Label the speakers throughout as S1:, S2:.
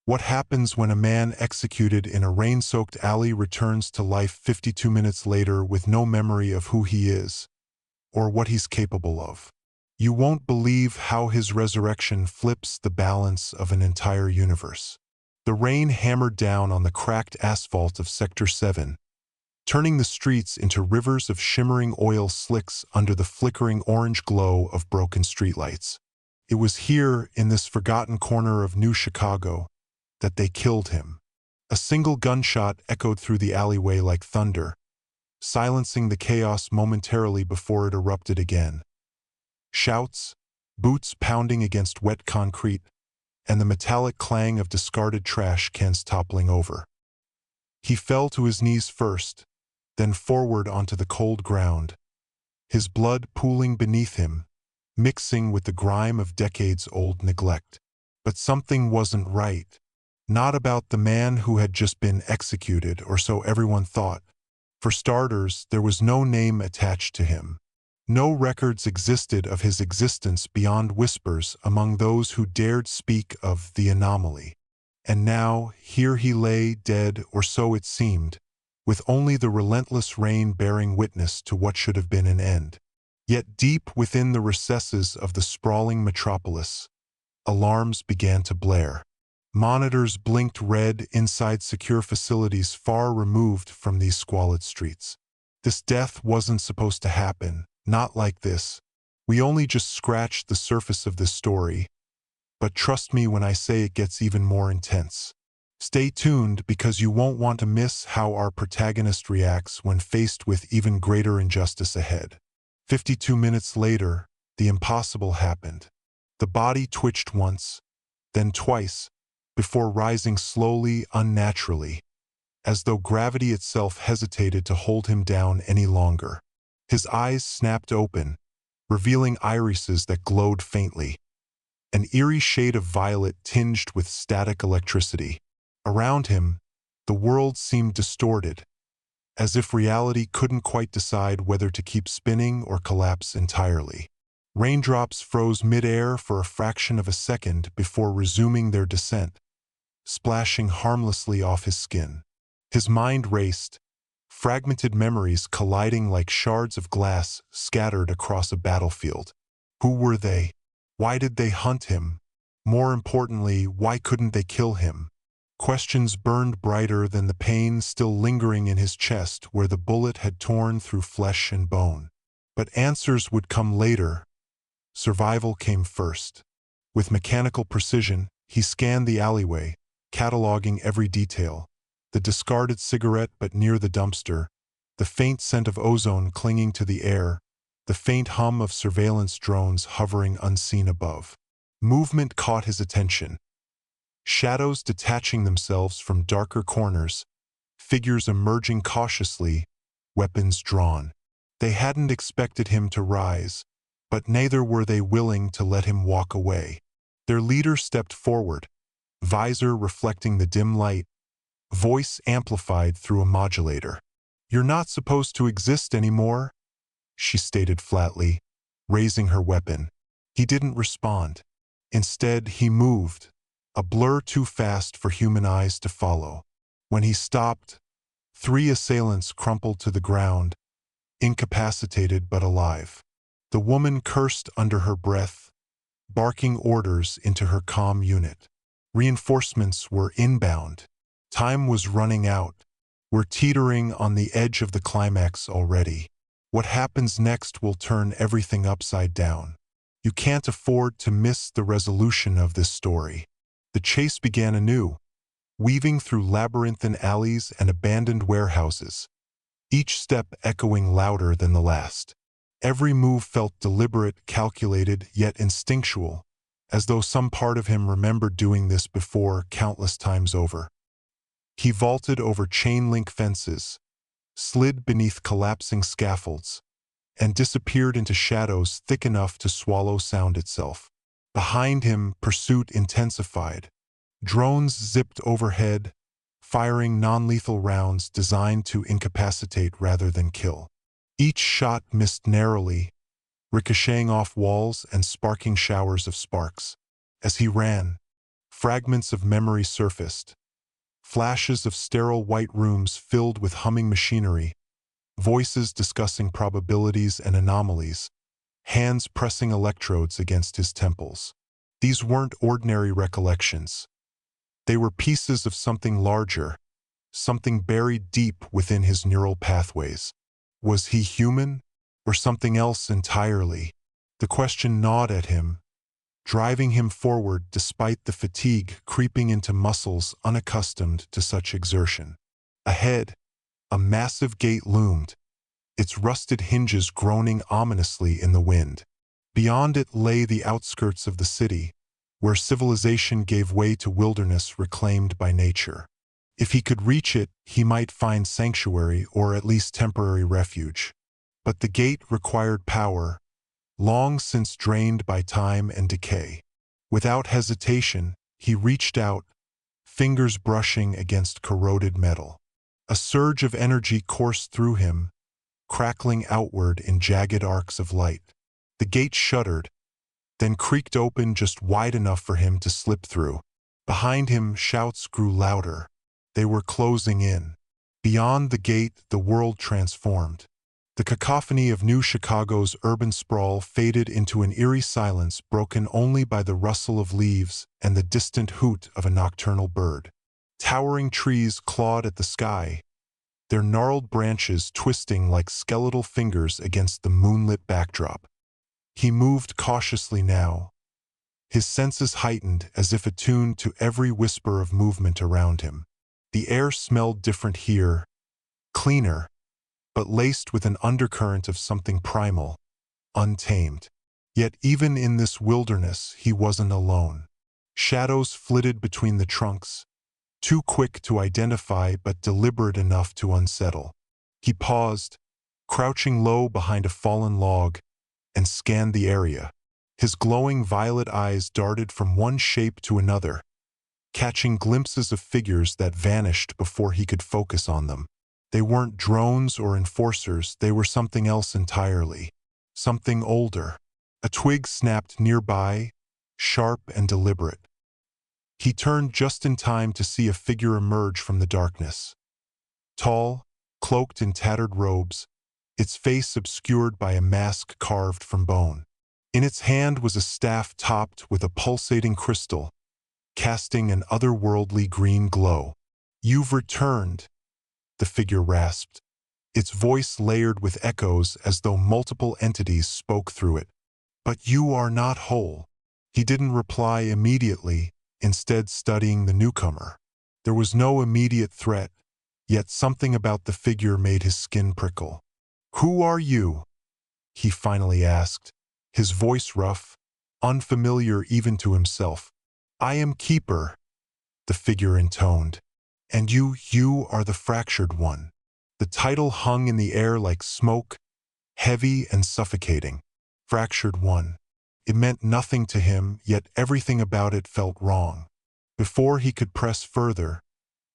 S1: What happens when a man executed in a rain-soaked alley returns to life 52 minutes later with no memory of who he is or what he's capable of? You won't believe how his resurrection flips the balance of an entire universe. The rain hammered down on the cracked asphalt of Sector 7, turning the streets into rivers of shimmering oil slicks under the flickering orange glow of broken streetlights. It was here, in this forgotten corner of New Chicago, that they killed him. A single gunshot echoed through the alleyway like thunder, silencing the chaos momentarily before it erupted again. Shouts, boots pounding against wet concrete, and the metallic clang of discarded trash cans toppling over. He fell to his knees first, then forward onto the cold ground, his blood pooling beneath him, mixing with the grime of decades-old neglect. But something wasn't right. Not about the man who had just been executed, or so everyone thought. For starters, there was no name attached to him. No records existed of his existence beyond whispers among those who dared speak of the anomaly. And now, here he lay, dead, or so it seemed, with only the relentless rain bearing witness to what should have been an end. Yet deep within the recesses of the sprawling metropolis, alarms began to blare. Monitors blinked red inside secure facilities far removed from these squalid streets. This death wasn't supposed to happen, not like this. We only just scratched the surface of this story, but trust me when I say it gets even more intense. Stay tuned because you won't want to miss how our protagonist reacts when faced with even greater injustice ahead. 52 minutes later, the impossible happened. The body twitched once, then twice, before rising slowly, unnaturally, as though gravity itself hesitated to hold him down any longer. His eyes snapped open, revealing irises that glowed faintly, an eerie shade of violet tinged with static electricity. Around him, the world seemed distorted, as if reality couldn't quite decide whether to keep spinning or collapse entirely. Raindrops froze mid-air for a fraction of a second before resuming their descent, splashing harmlessly off his skin. His mind raced, fragmented memories colliding like shards of glass scattered across a battlefield. Who were they? Why did they hunt him? More importantly, why couldn't they kill him? Questions burned brighter than the pain still lingering in his chest where the bullet had torn through flesh and bone. But answers would come later. Survival came first. With mechanical precision, he scanned the alleyway, cataloging every detail. The discarded cigarette but near the dumpster, the faint scent of ozone clinging to the air, the faint hum of surveillance drones hovering unseen above. Movement caught his attention. Shadows detaching themselves from darker corners, figures emerging cautiously, weapons drawn. They hadn't expected him to rise, but neither were they willing to let him walk away. Their leader stepped forward, visor reflecting the dim light, voice amplified through a modulator. "You're not supposed to exist anymore," she stated flatly, raising her weapon. He didn't respond. Instead, he moved, a blur too fast for human eyes to follow. When he stopped, 3 assailants crumpled to the ground, incapacitated but alive. The woman cursed under her breath, barking orders into her comm unit. Reinforcements were inbound. Time was running out. We're teetering on the edge of the climax already. What happens next will turn everything upside down. You can't afford to miss the resolution of this story. The chase began anew, weaving through labyrinthine alleys and abandoned warehouses, each step echoing louder than the last. Every move felt deliberate, calculated, yet instinctual, as though some part of him remembered doing this before countless times over. He vaulted over chain-link fences, slid beneath collapsing scaffolds, and disappeared into shadows thick enough to swallow sound itself. Behind him, pursuit intensified. Drones zipped overhead, firing non-lethal rounds designed to incapacitate rather than kill. Each shot missed narrowly, ricocheting off walls and sparking showers of sparks. As he ran, Fragments of memory surfaced. Flashes of sterile white rooms filled with humming machinery, voices discussing probabilities and anomalies, hands pressing electrodes against his temples. These weren't ordinary recollections. They were pieces of something larger, something buried deep within his neural pathways. Was he human, or something else entirely? The question gnawed at him, driving him forward despite the fatigue creeping into muscles unaccustomed to such exertion. Ahead, a massive gate loomed, its rusted hinges groaning ominously in the wind. Beyond it lay the outskirts of the city, where civilization gave way to wilderness reclaimed by nature. If he could reach it, he might find sanctuary or at least temporary refuge. But the gate required power, long since drained by time and decay. Without hesitation, he reached out, fingers brushing against corroded metal. A surge of energy coursed through him, crackling outward in jagged arcs of light. The gate shuddered, then creaked open just wide enough for him to slip through. Behind him, shouts grew louder. They were closing in. Beyond the gate, the world transformed. The cacophony of New Chicago's urban sprawl faded into an eerie silence broken only by the rustle of leaves and the distant hoot of a nocturnal bird. Towering trees clawed at the sky, their gnarled branches twisting like skeletal fingers against the moonlit backdrop. He moved cautiously now, his senses heightened as if attuned to every whisper of movement around him. The air smelled different here, cleaner, but laced with an undercurrent of something primal, untamed. Yet even in this wilderness, he wasn't alone. Shadows flitted between the trunks, too quick to identify but deliberate enough to unsettle. He paused, crouching low behind a fallen log, and scanned the area. His glowing violet eyes darted from one shape to another, catching glimpses of figures that vanished before he could focus on them. They weren't drones or enforcers, they were something else entirely. Something older. A twig snapped nearby, sharp and deliberate. He turned just in time to see a figure emerge from the darkness. Tall, cloaked in tattered robes, its face obscured by a mask carved from bone. In its hand was a staff topped with a pulsating crystal, casting an otherworldly green glow. "You've returned," the figure rasped, its voice layered with echoes as though multiple entities spoke through it. "But you are not whole." He didn't reply immediately, instead studying the newcomer. There was no immediate threat, yet something about the figure made his skin prickle. "Who are you?" he finally asked, his voice rough, unfamiliar even to himself. "I am Keeper," the figure intoned. "And you are the fractured one." The title hung in the air like smoke, heavy and suffocating. Fractured one. It meant nothing to him, yet everything about it felt wrong. Before he could press further,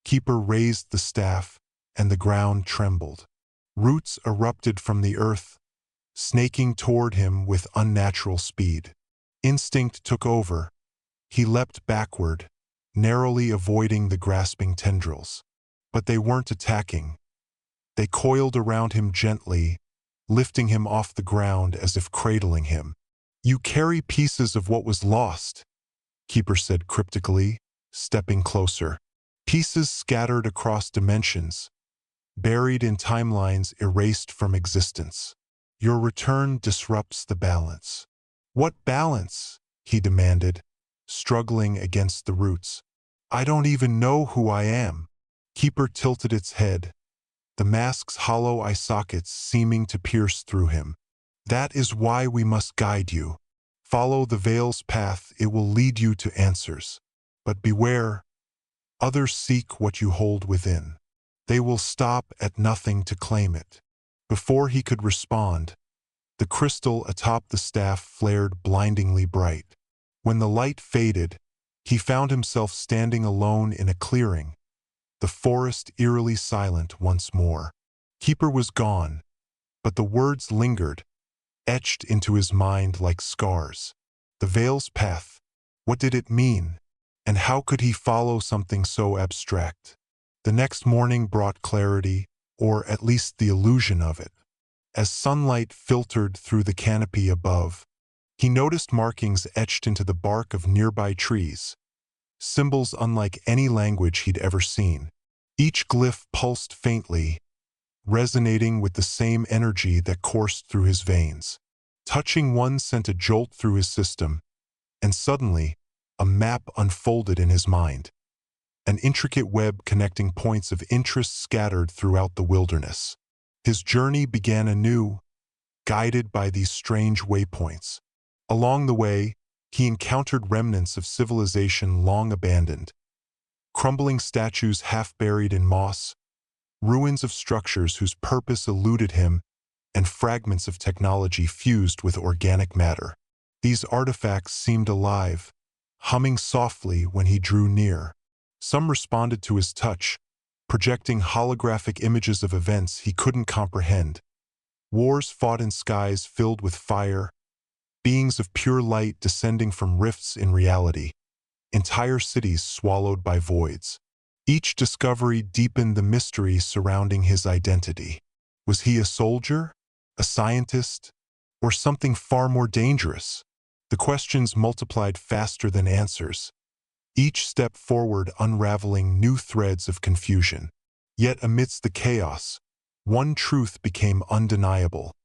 S1: Keeper raised the staff, and the ground trembled. Roots erupted from the earth, snaking toward him with unnatural speed. Instinct took over. He leapt backward, narrowly avoiding the grasping tendrils. But they weren't attacking. They coiled around him gently, lifting him off the ground as if cradling him. "You carry pieces of what was lost," Keeper said cryptically, stepping closer. "Pieces scattered across dimensions, buried in timelines erased from existence. Your return disrupts the balance." "What balance?" he demanded, struggling against the roots. "I don't even know who I am." Keeper tilted its head, the mask's hollow eye sockets seeming to pierce through him. "That is why we must guide you. Follow the veil's path, it will lead you to answers. But beware, others seek what you hold within. They will stop at nothing to claim it." Before he could respond, the crystal atop the staff flared blindingly bright. When the light faded, he found himself standing alone in a clearing, the forest eerily silent once more. Keeper was gone, but the words lingered, etched into his mind like scars. The veil's path. What did it mean? And how could he follow something so abstract? The next morning brought clarity, or at least the illusion of it. As sunlight filtered through the canopy above, he noticed markings etched into the bark of nearby trees, symbols unlike any language he'd ever seen. Each glyph pulsed faintly, resonating with the same energy that coursed through his veins. Touching one sent a jolt through his system, and suddenly, a map unfolded in his mind. An intricate web connecting points of interest scattered throughout the wilderness. His journey began anew, guided by these strange waypoints. Along the way, he encountered remnants of civilization long abandoned, crumbling statues half buried in moss, ruins of structures whose purpose eluded him, and fragments of technology fused with organic matter. These artifacts seemed alive, humming softly when he drew near. Some responded to his touch, projecting holographic images of events he couldn't comprehend. Wars fought in skies filled with fire, beings of pure light descending from rifts in reality, entire cities swallowed by voids. Each discovery deepened the mystery surrounding his identity. Was he a soldier, a scientist, or something far more dangerous? The questions multiplied faster than answers, each step forward unraveling new threads of confusion. Yet amidst the chaos, one truth became undeniable.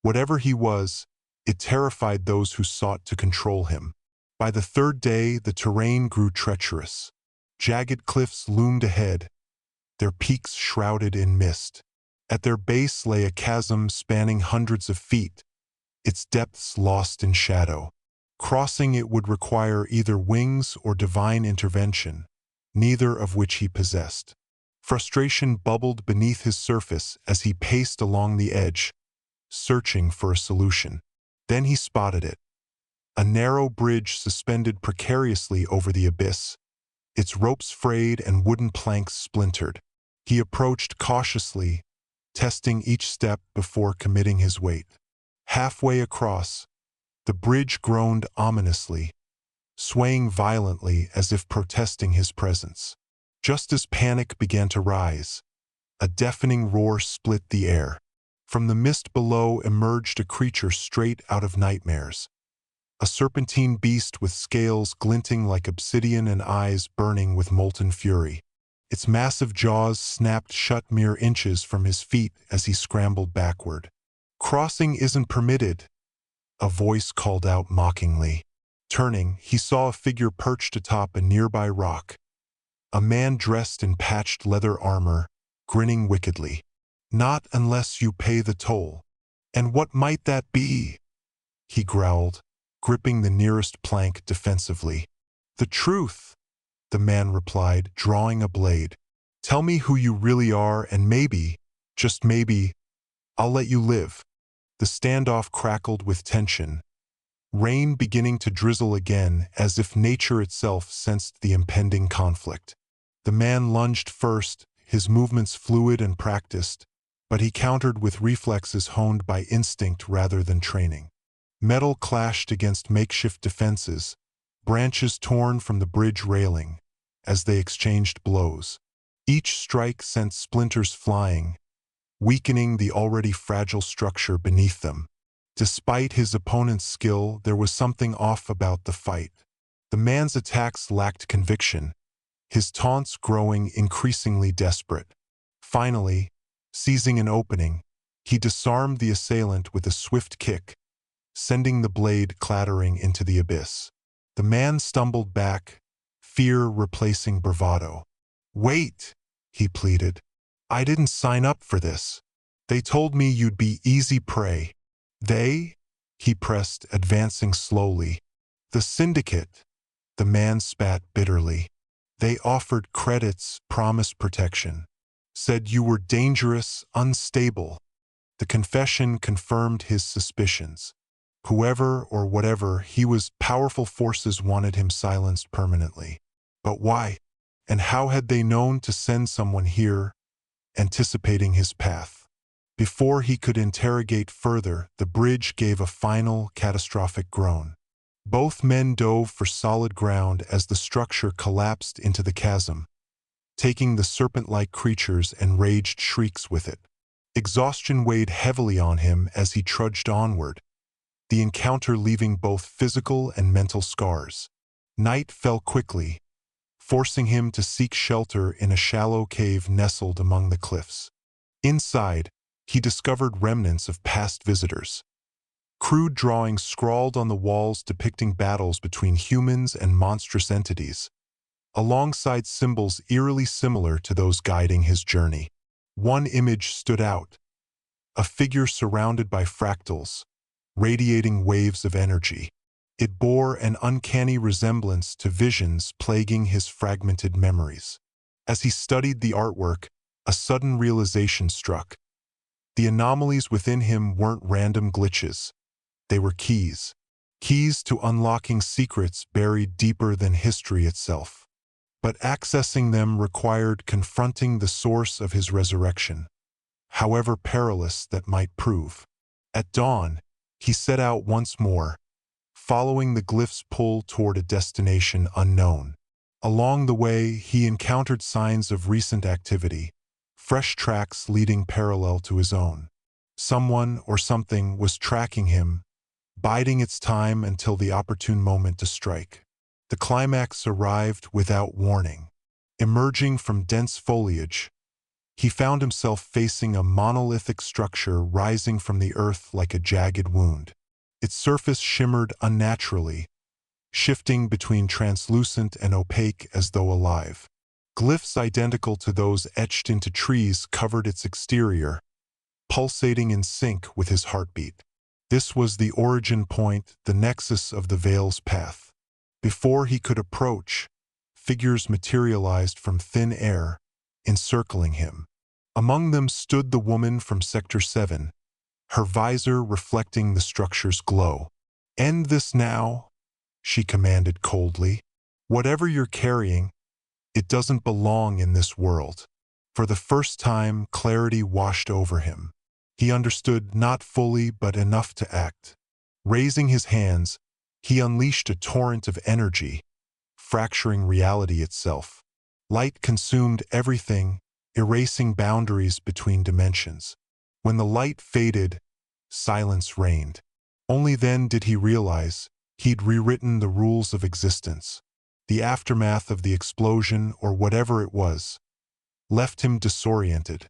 S1: Whatever he was, it terrified those who sought to control him. By the third day, the terrain grew treacherous. Jagged cliffs loomed ahead, their peaks shrouded in mist. At their base lay a chasm spanning hundreds of feet, its depths lost in shadow. Crossing it would require either wings or divine intervention, neither of which he possessed. Frustration bubbled beneath his surface as he paced along the edge, searching for a solution. Then he spotted it. A narrow bridge suspended precariously over the abyss, its ropes frayed and wooden planks splintered. He approached cautiously, testing each step before committing his weight. Halfway across, the bridge groaned ominously, swaying violently as if protesting his presence. Just as panic began to rise, a deafening roar split the air. From the mist below emerged a creature straight out of nightmares. A serpentine beast with scales glinting like obsidian and eyes burning with molten fury. Its massive jaws snapped shut mere inches from his feet as he scrambled backward. "Crossing isn't permitted," a voice called out mockingly. Turning, he saw a figure perched atop a nearby rock. A man dressed in patched leather armor, grinning wickedly. "Not unless you pay the toll." "And what might that be?" he growled, gripping the nearest plank defensively. "The truth," the man replied, drawing a blade. "Tell me who you really are and maybe, just maybe, I'll let you live." The standoff crackled with tension, rain beginning to drizzle again as if nature itself sensed the impending conflict. The man lunged first, his movements fluid and practiced, but he countered with reflexes honed by instinct rather than training. Metal clashed against makeshift defenses, branches torn from the bridge railing, as they exchanged blows. Each strike sent splinters flying, weakening the already fragile structure beneath them. Despite his opponent's skill, there was something off about the fight. The man's attacks lacked conviction, his taunts growing increasingly desperate. Finally, seizing an opening, he disarmed the assailant with a swift kick, sending the blade clattering into the abyss. The man stumbled back, fear replacing bravado. "Wait," he pleaded. "I didn't sign up for this. They told me you'd be easy prey." "They?" he pressed, advancing slowly. "The syndicate," the man spat bitterly. "They offered credits, promised protection. Said you were dangerous, unstable." The confession confirmed his suspicions. Whoever or whatever he was, powerful forces wanted him silenced permanently. But why? And how had they known to send someone here, anticipating his path? Before he could interrogate further, the bridge gave a final, catastrophic groan. Both men dove for solid ground as the structure collapsed into the chasm, taking the serpent-like creature's enraged shrieks with it. Exhaustion weighed heavily on him as he trudged onward, the encounter leaving both physical and mental scars. Night fell quickly, forcing him to seek shelter in a shallow cave nestled among the cliffs. Inside, he discovered remnants of past visitors. Crude drawings scrawled on the walls depicting battles between humans and monstrous entities, alongside symbols eerily similar to those guiding his journey. One image stood out, a figure surrounded by fractals, radiating waves of energy. It bore an uncanny resemblance to visions plaguing his fragmented memories. As he studied the artwork, a sudden realization struck. The anomalies within him weren't random glitches. They were keys. Keys to unlocking secrets buried deeper than history itself. But accessing them required confronting the source of his resurrection, however perilous that might prove. At dawn, he set out once more, following the glyph's pull toward a destination unknown. Along the way, he encountered signs of recent activity, fresh tracks leading parallel to his own. Someone or something was tracking him, biding its time until the opportune moment to strike. The climax arrived without warning. Emerging from dense foliage, he found himself facing a monolithic structure rising from the earth like a jagged wound. Its surface shimmered unnaturally, shifting between translucent and opaque as though alive. Glyphs identical to those etched into trees covered its exterior, pulsating in sync with his heartbeat. This was the origin point, the nexus of the Veil's path. Before he could approach, figures materialized from thin air, encircling him. Among them stood the woman from Sector 7, her visor reflecting the structure's glow. "End this now," she commanded coldly. "Whatever you're carrying, it doesn't belong in this world." For the first time, clarity washed over him. He understood not fully but enough to act. Raising his hands, he unleashed a torrent of energy, fracturing reality itself. Light consumed everything, erasing boundaries between dimensions. When the light faded, silence reigned. Only then did he realize he'd rewritten the rules of existence. The aftermath of the explosion, or whatever it was, left him disoriented,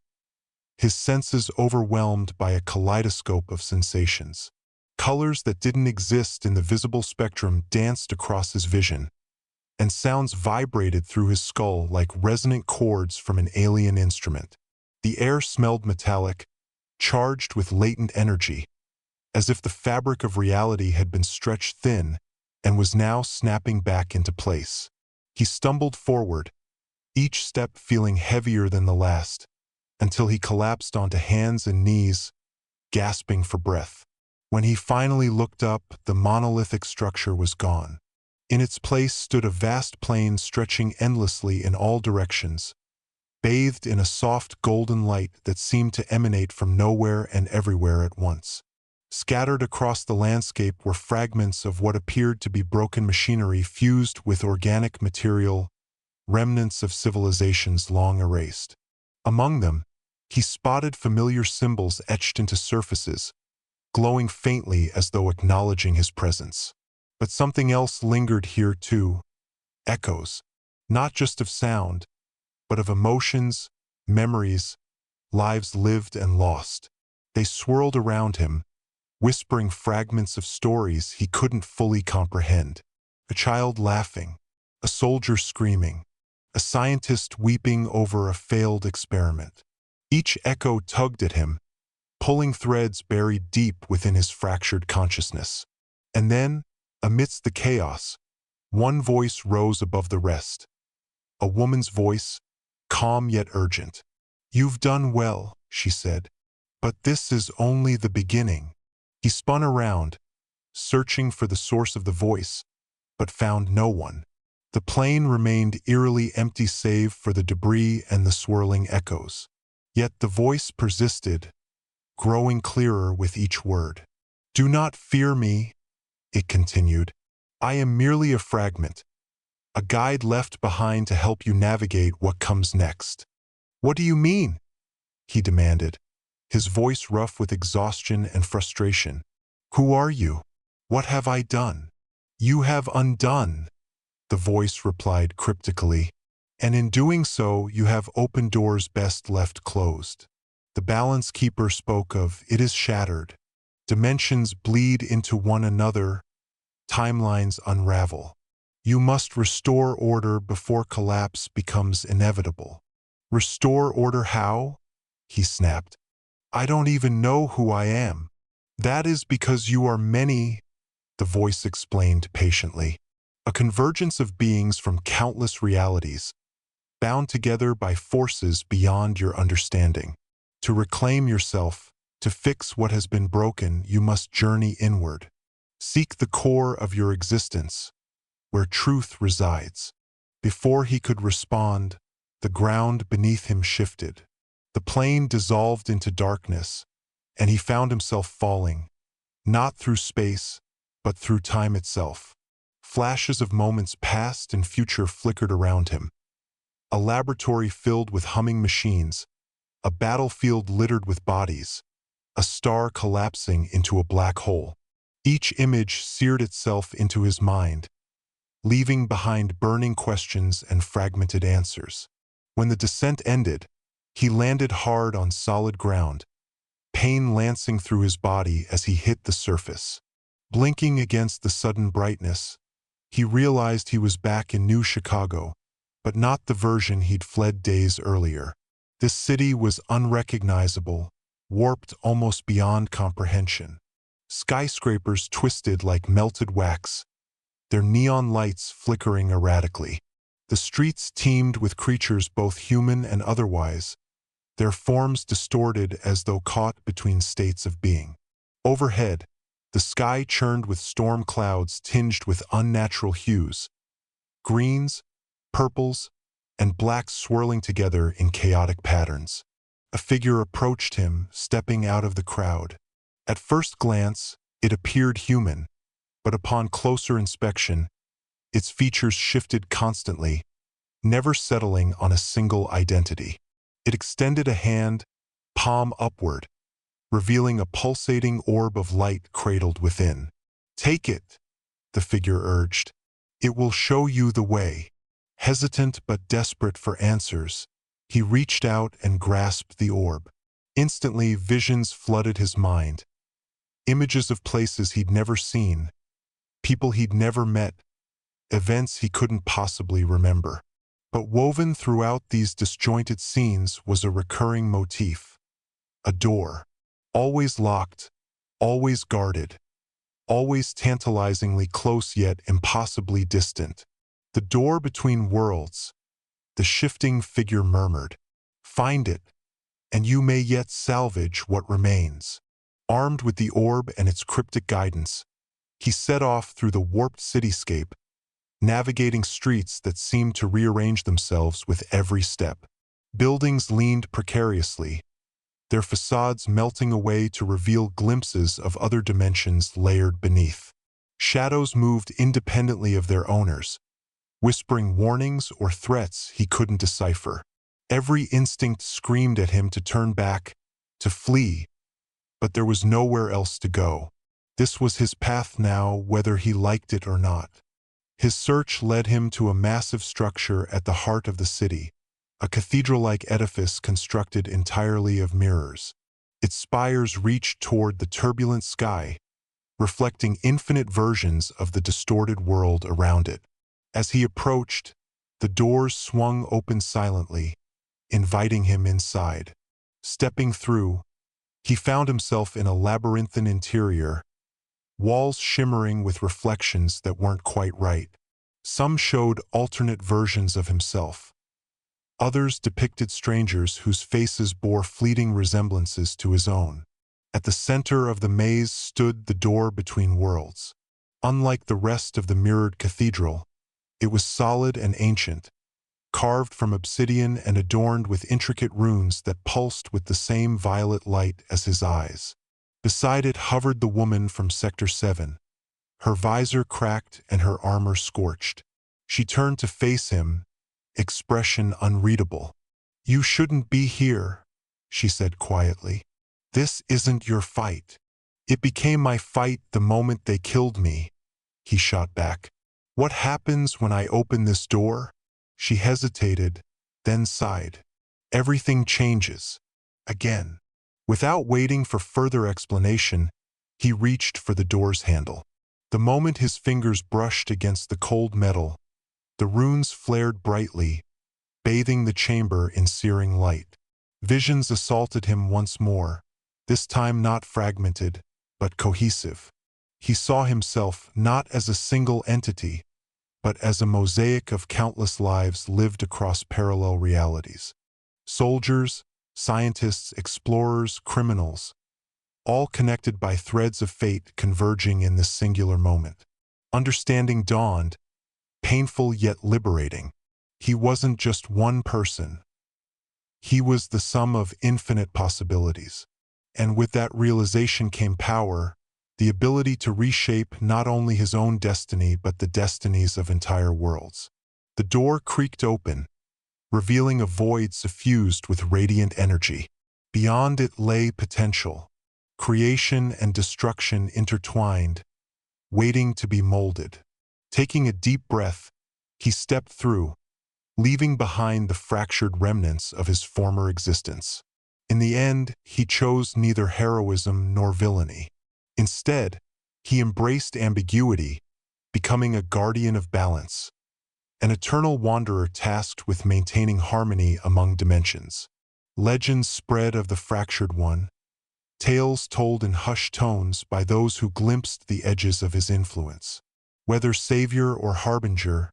S1: his senses overwhelmed by a kaleidoscope of sensations. Colors that didn't exist in the visible spectrum danced across his vision, and sounds vibrated through his skull like resonant chords from an alien instrument. The air smelled metallic, charged with latent energy, as if the fabric of reality had been stretched thin and was now snapping back into place. He stumbled forward, each step feeling heavier than the last, until he collapsed onto hands and knees, gasping for breath. When he finally looked up, the monolithic structure was gone. In its place stood a vast plain stretching endlessly in all directions, bathed in a soft golden light that seemed to emanate from nowhere and everywhere at once. Scattered across the landscape were fragments of what appeared to be broken machinery fused with organic material, remnants of civilizations long erased. Among them, he spotted familiar symbols etched into surfaces, glowing faintly as though acknowledging his presence. But something else lingered here too, echoes, not just of sound, but of emotions, memories, lives lived and lost. They swirled around him, whispering fragments of stories he couldn't fully comprehend. A child laughing, a soldier screaming, a scientist weeping over a failed experiment. Each echo tugged at him, pulling threads buried deep within his fractured consciousness. And then, amidst the chaos, one voice rose above the rest. A woman's voice, calm yet urgent. "You've done well," she said, "but this is only the beginning." He spun around, searching for the source of the voice, but found no one. The plain remained eerily empty save for the debris and the swirling echoes. Yet the voice persisted, growing clearer with each word. "Do not fear me," it continued. I am merely a fragment, a guide left behind to help you navigate what comes next. What do you mean? He demanded, his voice rough with exhaustion and frustration. Who are you? What have I done? You have undone, the voice replied cryptically, and in doing so you have opened doors best left closed. The balance keeper spoke of, it is shattered. Dimensions bleed into one another, timelines unravel. You must restore order before collapse becomes inevitable. Restore order how? He snapped. I don't even know who I am. That is because you are many, the voice explained patiently. A convergence of beings from countless realities, bound together by forces beyond your understanding. To reclaim yourself, to fix what has been broken, you must journey inward. Seek the core of your existence, where truth resides. Before he could respond, the ground beneath him shifted. The plane dissolved into darkness, and he found himself falling, not through space, but through time itself. Flashes of moments past and future flickered around him. A laboratory filled with humming machines, a battlefield littered with bodies, a star collapsing into a black hole. Each image seared itself into his mind, leaving behind burning questions and fragmented answers. When the descent ended, he landed hard on solid ground, pain lancing through his body as he hit the surface. Blinking against the sudden brightness, he realized he was back in New Chicago, but not the version he'd fled days earlier. This city was unrecognizable, warped almost beyond comprehension. Skyscrapers twisted like melted wax, their neon lights flickering erratically. The streets teemed with creatures both human and otherwise, their forms distorted as though caught between states of being. Overhead, the sky churned with storm clouds tinged with unnatural hues, greens, purples, and blacks swirling together in chaotic patterns. A figure approached him, stepping out of the crowd. At first glance, it appeared human, but upon closer inspection, its features shifted constantly, never settling on a single identity. It extended a hand, palm upward, revealing a pulsating orb of light cradled within. Take it, the figure urged. It will show you the way. Hesitant but desperate for answers, he reached out and grasped the orb. Instantly, visions flooded his mind. Images of places he'd never seen, people he'd never met, events he couldn't possibly remember. But woven throughout these disjointed scenes was a recurring motif. A door. Always locked, always guarded, always tantalizingly close yet impossibly distant. The door between worlds, the shifting figure murmured. Find it, and you may yet salvage what remains. Armed with the orb and its cryptic guidance, he set off through the warped cityscape, navigating streets that seemed to rearrange themselves with every step. Buildings leaned precariously, their facades melting away to reveal glimpses of other dimensions layered beneath. Shadows moved independently of their owners, whispering warnings or threats he couldn't decipher. Every instinct screamed at him to turn back, to flee, but there was nowhere else to go. This was his path now, whether he liked it or not. His search led him to a massive structure at the heart of the city, a cathedral-like edifice constructed entirely of mirrors. Its spires reached toward the turbulent sky, reflecting infinite versions of the distorted world around it. As he approached, the doors swung open silently, inviting him inside. Stepping through, he found himself in a labyrinthine interior, walls shimmering with reflections that weren't quite right. Some showed alternate versions of himself. Others depicted strangers whose faces bore fleeting resemblances to his own. At the center of the maze stood the door between worlds. Unlike the rest of the mirrored cathedral, it was solid and ancient, carved from obsidian and adorned with intricate runes that pulsed with the same violet light as his eyes. Beside it hovered the woman from Sector 7, Her visor cracked and her armor scorched. She turned to face him, expression unreadable. "You shouldn't be here," she said quietly. "This isn't your fight." "It became my fight the moment they killed me," he shot back. "What happens when I open this door?" She hesitated, then sighed. "Everything changes. Again." Without waiting for further explanation, he reached for the door's handle. The moment his fingers brushed against the cold metal, the runes flared brightly, bathing the chamber in searing light. Visions assaulted him once more, this time not fragmented, but cohesive. He saw himself not as a single entity, but as a mosaic of countless lives lived across parallel realities. Soldiers, scientists, explorers, criminals, all connected by threads of fate converging in this singular moment. Understanding dawned, painful yet liberating. He wasn't just one person. He was the sum of infinite possibilities. And with that realization came power, the ability to reshape not only his own destiny but the destinies of entire worlds. The door creaked open, revealing a void suffused with radiant energy. Beyond it lay potential, creation and destruction intertwined, waiting to be molded. Taking a deep breath, he stepped through, leaving behind the fractured remnants of his former existence. In the end, he chose neither heroism nor villainy. Instead, he embraced ambiguity, becoming a guardian of balance, an eternal wanderer tasked with maintaining harmony among dimensions. Legends spread of the fractured one, tales told in hushed tones by those who glimpsed the edges of his influence. Whether savior or harbinger,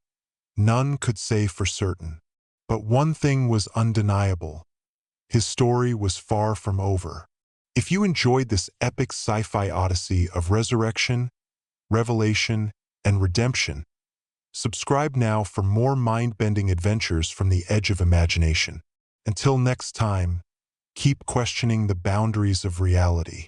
S1: none could say for certain. But one thing was undeniable. His story was far from over. If you enjoyed this epic sci-fi odyssey of resurrection, revelation, and redemption, subscribe now for more mind-bending adventures from the edge of imagination. Until next time, keep questioning the boundaries of reality.